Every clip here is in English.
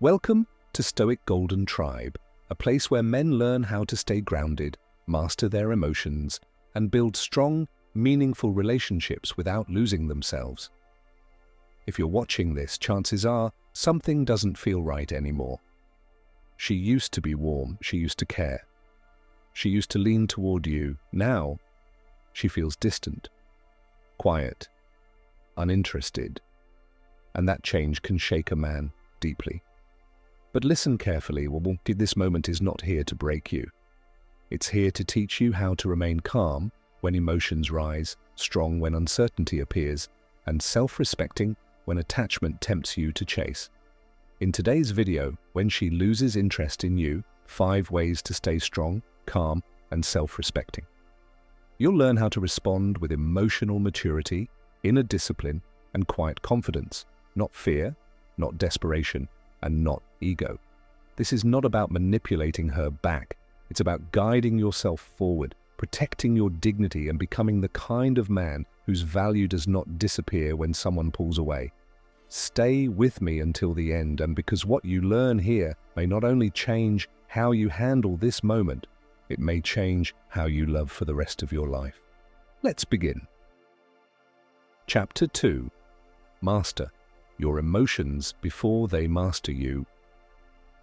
Welcome to Stoic Golden Tribe, a place where men learn how to stay grounded, master their emotions, and build strong, meaningful relationships without losing themselves. If you're watching this, chances are something doesn't feel right anymore. She used to be warm, she used to care. She used to lean toward you. Now, she feels distant, quiet, uninterested. And that change can shake a man deeply. But listen carefully, this moment is not here to break you. It's here to teach you how to remain calm when emotions rise, strong when uncertainty appears, and self-respecting when attachment tempts you to chase. In today's video, when she loses interest in you, 5 ways to stay strong, calm, and self-respecting. You'll learn how to respond with emotional maturity, inner discipline, and quiet confidence, not fear, not desperation, and not ego. This is not about manipulating her back. It's about guiding yourself forward, protecting your dignity, and becoming the kind of man whose value does not disappear when someone pulls away. Stay with me until the end, and because what you learn here may not only change how you handle this moment, it may change how you love for the rest of your life. Let's begin. Chapter 2. Master your emotions before they master you.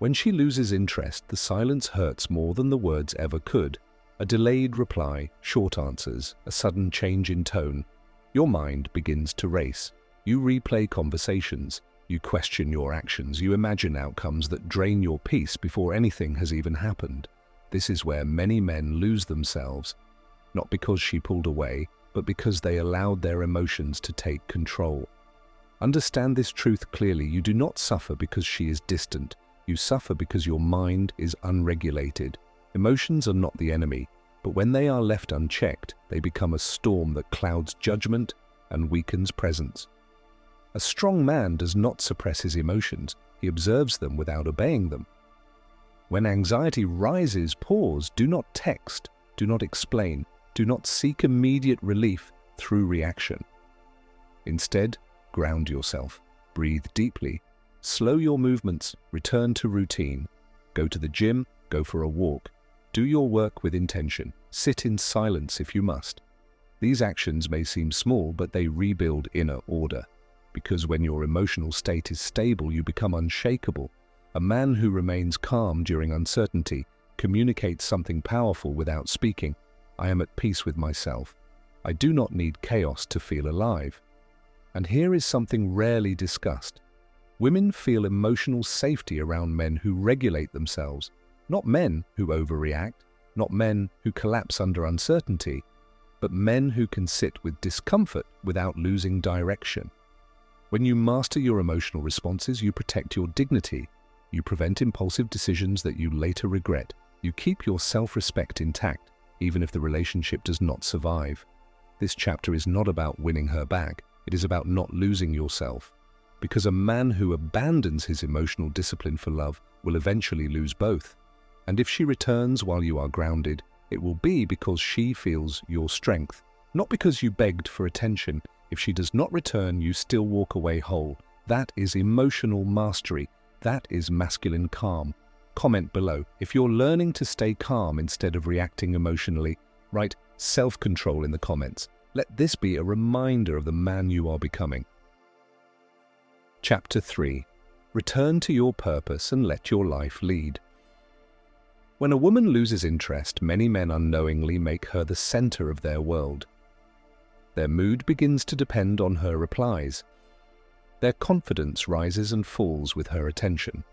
When she loses interest, the silence hurts more than the words ever could. A delayed reply, short answers, a sudden change in tone. Your mind begins to race. You replay conversations. You question your actions. You imagine outcomes that drain your peace before anything has even happened. This is where many men lose themselves, not because she pulled away, but because they allowed their emotions to take control. Understand this truth clearly. You do not suffer because she is distant. You suffer because your mind is unregulated. Emotions are not the enemy, but when they are left unchecked, they become a storm that clouds judgment and weakens presence. A strong man does not suppress his emotions. He observes them without obeying them. When anxiety rises, pause. Do not text. Do not explain. Do not seek immediate relief through reaction. Instead, ground yourself. Breathe deeply. Slow your movements. Return to routine. Go to the gym. Go for a walk. Do your work with intention. Sit in silence if you must. These actions may seem small, but they rebuild inner order. Because when your emotional state is stable, you become unshakable. A man who remains calm during uncertainty communicates something powerful without speaking. I am at peace with myself. I do not need chaos to feel alive. And here is something rarely discussed. Women feel emotional safety around men who regulate themselves, not men who overreact, not men who collapse under uncertainty, but men who can sit with discomfort without losing direction. When you master your emotional responses, you protect your dignity. You prevent impulsive decisions that you later regret. You keep your self-respect intact, even if the relationship does not survive. This chapter is not about winning her back. It is about not losing yourself. Because a man who abandons his emotional discipline for love will eventually lose both. And if she returns while you are grounded, it will be because she feels your strength, not because you begged for attention. If she does not return, you still walk away whole. That is emotional mastery. That is masculine calm. Comment below if you're learning to stay calm instead of reacting emotionally. Write self-control in the comments. Let this be a reminder of the man you are becoming. Chapter 3. Return to your purpose and let your life lead. When a woman loses interest, many men unknowingly make her the center of their world. Their mood begins to depend on her replies. Their confidence rises and falls with her attention.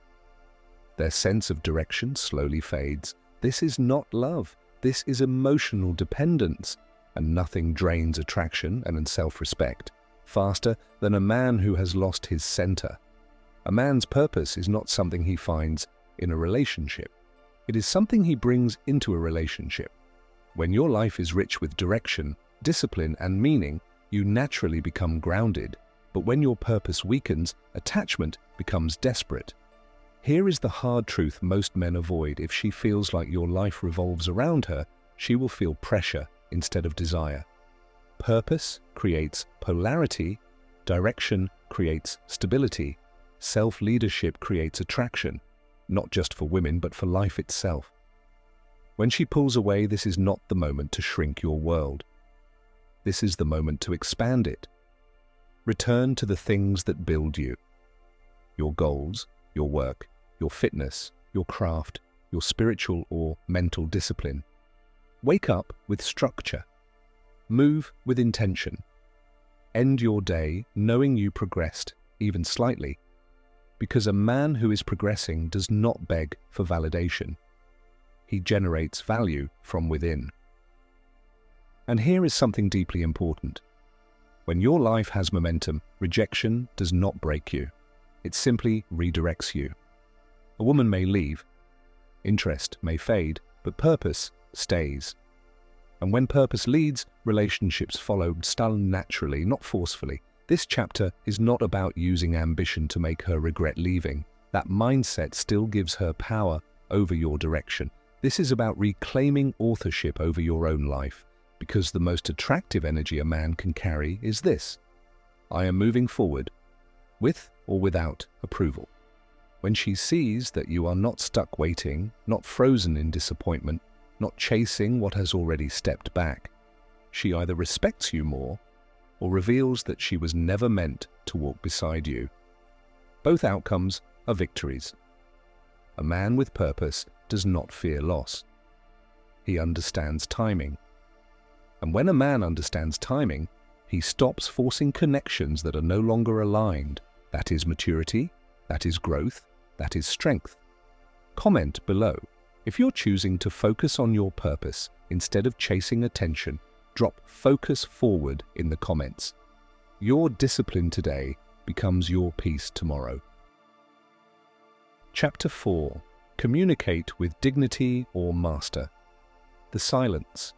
Their sense of direction slowly fades. This is not love. This is emotional dependence. And nothing drains attraction and self-respect faster than a man who has lost his center. A man's purpose is not something he finds in a relationship. It is something he brings into a relationship. When your life is rich with direction, discipline, and meaning, you naturally become grounded. But when your purpose weakens, attachment becomes desperate. Here is the hard truth most men avoid. If she feels like your life revolves around her, she will feel pressure instead of desire. Purpose creates polarity, direction creates stability. self-leadership creates attraction, not just for women but for life itself. When she pulls away, this is not the moment to shrink your world. This is the moment to expand it. Return to the things that build you. Your goals, your work, your fitness, your craft, your spiritual or mental discipline. Wake up with structure. Move with intention. End your day knowing you progressed, even slightly, because a man who is progressing does not beg for validation. He generates value from within. And here is something deeply important. When your life has momentum, rejection does not break you. It simply redirects you. A woman may leave, interest may fade, but purpose stays. And when purpose leads, relationships follow naturally, not forcefully. This chapter is not about using ambition to make her regret leaving. That mindset still gives her power over your direction. This is about reclaiming authorship over your own life, because the most attractive energy a man can carry is this: I am moving forward, with or without approval. When she sees that you are not stuck waiting, not frozen in disappointment, not chasing what has already stepped back, she either respects you more or reveals that she was never meant to walk beside you. Both outcomes are victories. A man with purpose does not fear loss. He understands timing. And when a man understands timing, he stops forcing connections that are no longer aligned. That is maturity, that is growth, that is strength. Comment below. If you're choosing to focus on your purpose instead of chasing attention, drop focus forward in the comments. Your discipline today becomes your peace tomorrow. Chapter 4. Communicate with dignity or master. The silence.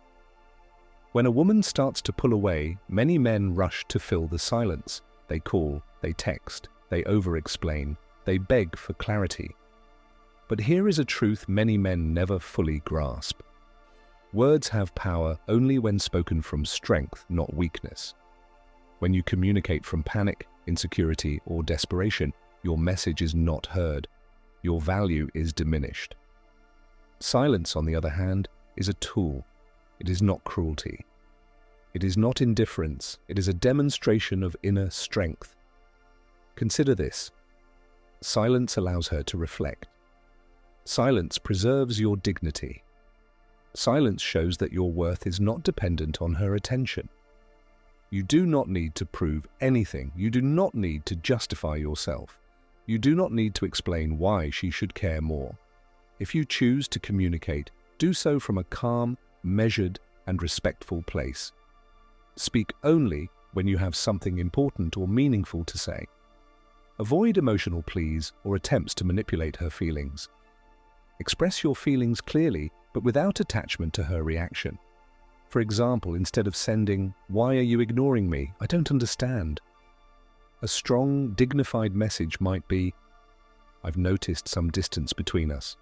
When a woman starts to pull away, many men rush to fill the silence. They call, they text, they over-explain, they beg for clarity. But here is a truth many men never fully grasp. Words have power only when spoken from strength, not weakness. When you communicate from panic, insecurity, or desperation, your message is not heard. Your value is diminished. Silence, on the other hand, is a tool. It is not cruelty. It is not indifference. It is a demonstration of inner strength. Consider this. Silence allows her to reflect. Silence preserves your dignity. Silence shows that your worth is not dependent on her attention. You do not need to prove anything. You do not need to justify yourself. You do not need to explain why she should care more. If you choose to communicate, do so from a calm, measured, and respectful place. Speak only when you have something important or meaningful to say. Avoid emotional pleas or attempts to manipulate her feelings. Express your feelings clearly, but without attachment to her reaction. For example, instead of sending, "Why are you ignoring me? I don't understand," a strong, dignified message might be, "I've noticed some distance between us.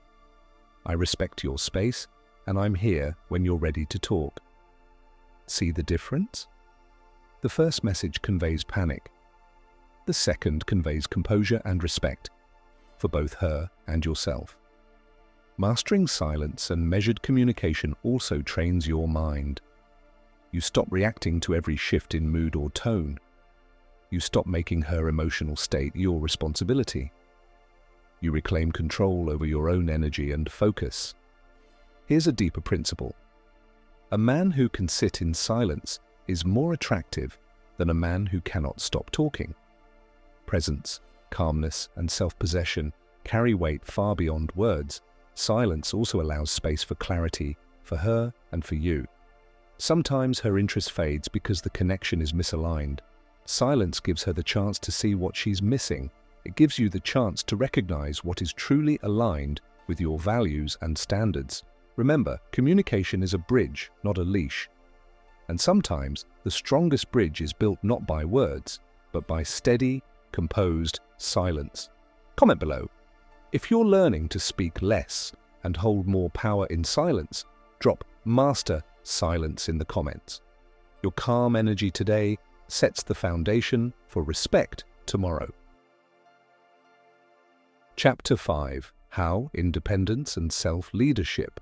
I respect your space, and I'm here when you're ready to talk." See the difference? The first message conveys panic. The second conveys composure and respect for both her and yourself. Mastering silence and measured communication also trains your mind. You stop reacting to every shift in mood or tone. You stop making her emotional state your responsibility. You reclaim control over your own energy and focus. Here's a deeper principle. A man who can sit in silence is more attractive than a man who cannot stop talking. Presence, calmness, and self-possession carry weight far beyond words. Silence also allows space for clarity, for her and for you. Sometimes her interest fades because the connection is misaligned. Silence gives her the chance to see what she's missing. It gives you the chance to recognize what is truly aligned with your values and standards. Remember, communication is a bridge, not a leash. And sometimes the strongest bridge is built not by words, but by steady, composed silence. Comment below. If you're learning to speak less and hold more power in silence, drop "Master Silence" in the comments. Your calm energy today sets the foundation for respect tomorrow. Chapter 5: How Independence and Self-Leadership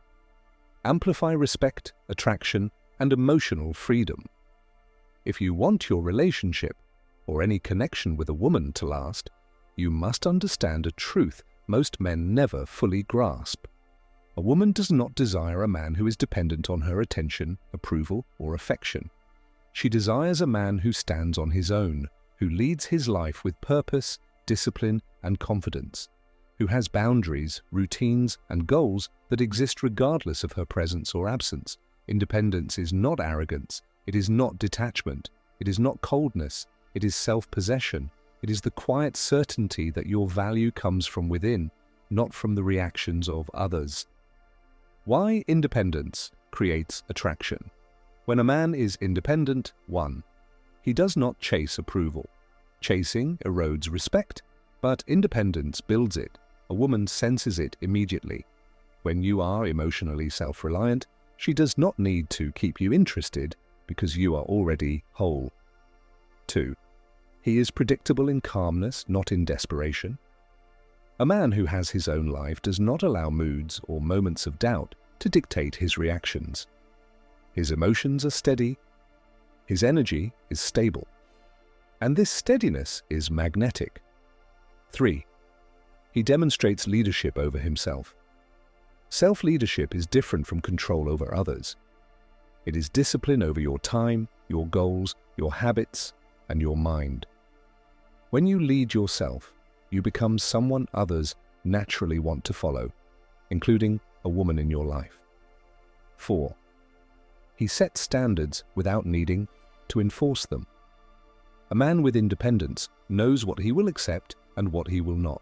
Amplify Respect, Attraction, and Emotional Freedom. If you want your relationship or any connection with a woman to last, you must understand a truth most men never fully grasp. A woman does not desire a man who is dependent on her attention, approval, or affection. She desires a man who stands on his own, who leads his life with purpose, discipline, and confidence, who has boundaries, routines, and goals that exist regardless of her presence or absence. Independence is not arrogance, it is not detachment, it is not coldness, it is self-possession. It is the quiet certainty that your value comes from within, not from the reactions of others. Why independence creates attraction? When a man is independent, 1. He does not chase approval. Chasing erodes respect, but independence builds it. A woman senses it immediately. When you are emotionally self-reliant, she does not need to keep you interested because you are already whole. 2. He is predictable in calmness, not in desperation. A man who has his own life does not allow moods or moments of doubt to dictate his reactions. His emotions are steady, his energy is stable, and this steadiness is magnetic. 3. He demonstrates leadership over himself. Self-leadership is different from control over others. It is discipline over your time, your goals, your habits, and your mind. When you lead yourself, you become someone others naturally want to follow, including a woman in your life. 4. He sets standards without needing to enforce them. A man with independence knows what he will accept and what he will not.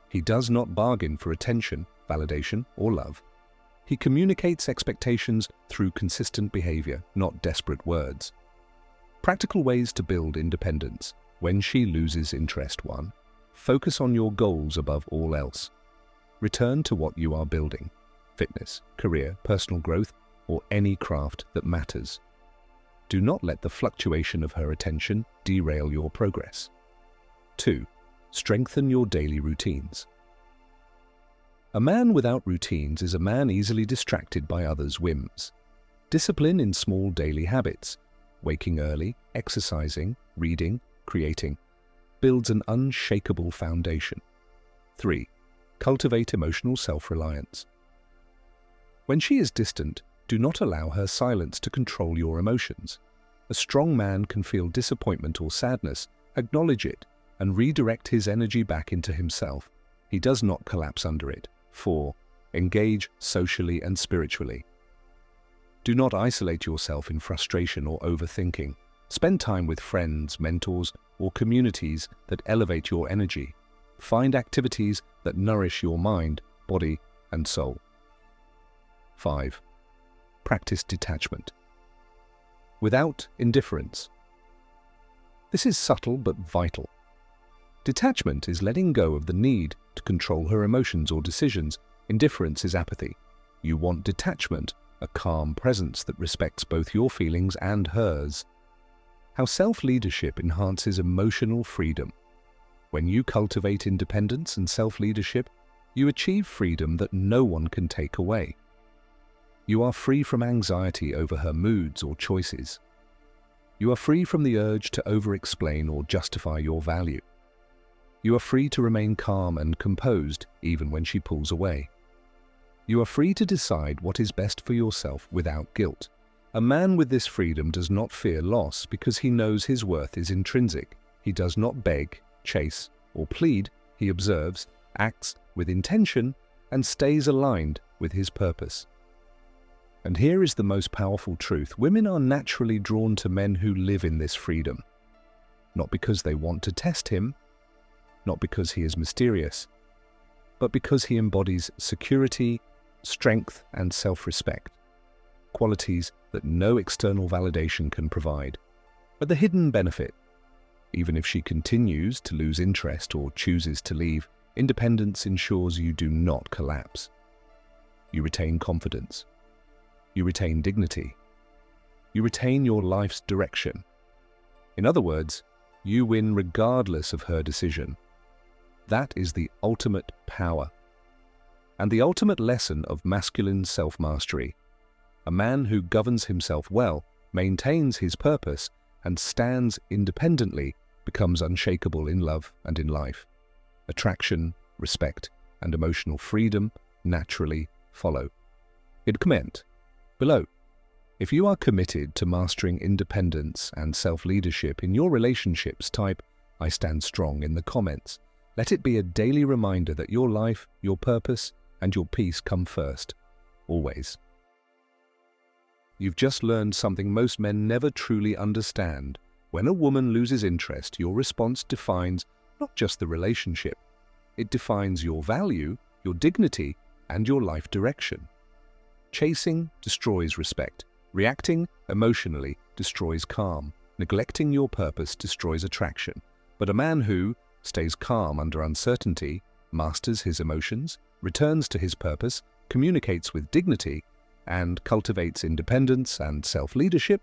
He does not bargain for attention, validation, or love. He communicates expectations through consistent behavior, not desperate words. Practical ways to build independence. When she loses interest, 1. Focus on your goals above all else. Return to what you are building: fitness, career, personal growth, or any craft that matters. Do not let the fluctuation of her attention derail your progress. 2. Strengthen your daily routines. A man without routines is a man easily distracted by others' whims. Discipline in small daily habits, waking early, exercising, reading, creating, builds an unshakable foundation. 3. Cultivate emotional self-reliance. When she is distant, do not allow her silence to control your emotions. A strong man can feel disappointment or sadness, acknowledge it, and redirect his energy back into himself. He does not collapse under it. 4. Engage socially and spiritually. Do not isolate yourself in frustration or overthinking. Spend time with friends, mentors, or communities that elevate your energy. Find activities that nourish your mind, body, and soul. 5. Practice detachment. Without indifference. This is subtle but vital. Detachment is letting go of the need to control her emotions or decisions. Indifference is apathy. You want detachment, a calm presence that respects both your feelings and hers. How self-leadership enhances emotional freedom. When you cultivate independence and self-leadership, you achieve freedom that no one can take away. You are free from anxiety over her moods or choices. You are free from the urge to over-explain or justify your value. You are free to remain calm and composed even when she pulls away. You are free to decide what is best for yourself without guilt. A man with this freedom does not fear loss because he knows his worth is intrinsic. He does not beg, chase, or plead. He observes, acts with intention, and stays aligned with his purpose. And here is the most powerful truth. Women are naturally drawn to men who live in this freedom. Not because they want to test him, not because he is mysterious, but because he embodies security, strength, and self-respect. Qualities that no external validation can provide. But the hidden benefit: even if she continues to lose interest or chooses to leave, independence ensures you do not collapse. You retain confidence. You retain dignity. You retain your life's direction. In other words, you win regardless of her decision. That is the ultimate power. And the ultimate lesson of masculine self-mastery. A man who governs himself well, maintains his purpose, and stands independently becomes unshakable in love and in life. Attraction, respect, and emotional freedom naturally follow. Comment below. If you are committed to mastering independence and self-leadership in your relationships, type "I stand strong" in the comments. Let it be a daily reminder that your life, your purpose, and your peace come first, always. You've just learned something most men never truly understand. When a woman loses interest, your response defines not just the relationship. It defines your value, your dignity, and your life direction. Chasing destroys respect. Reacting emotionally destroys calm. Neglecting your purpose destroys attraction. But a man who stays calm under uncertainty, masters his emotions, returns to his purpose, communicates with dignity, and cultivates independence and self-leadership,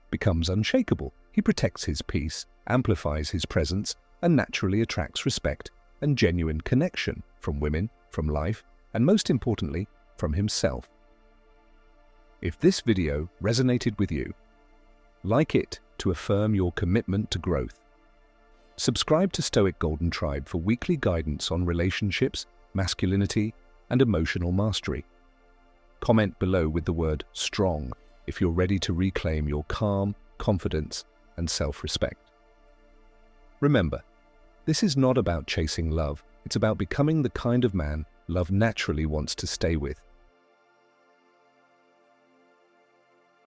becomes unshakable. He protects his peace, amplifies his presence, and naturally attracts respect and genuine connection from women, from life, and most importantly, from himself. If this video resonated with you, like it to affirm your commitment to growth. Subscribe to Stoic Golden Tribe for weekly guidance on relationships, masculinity, and emotional mastery. Comment below with the word "strong" if you're ready to reclaim your calm, confidence, and self-respect. Remember, this is not about chasing love. It's about becoming the kind of man love naturally wants to stay with.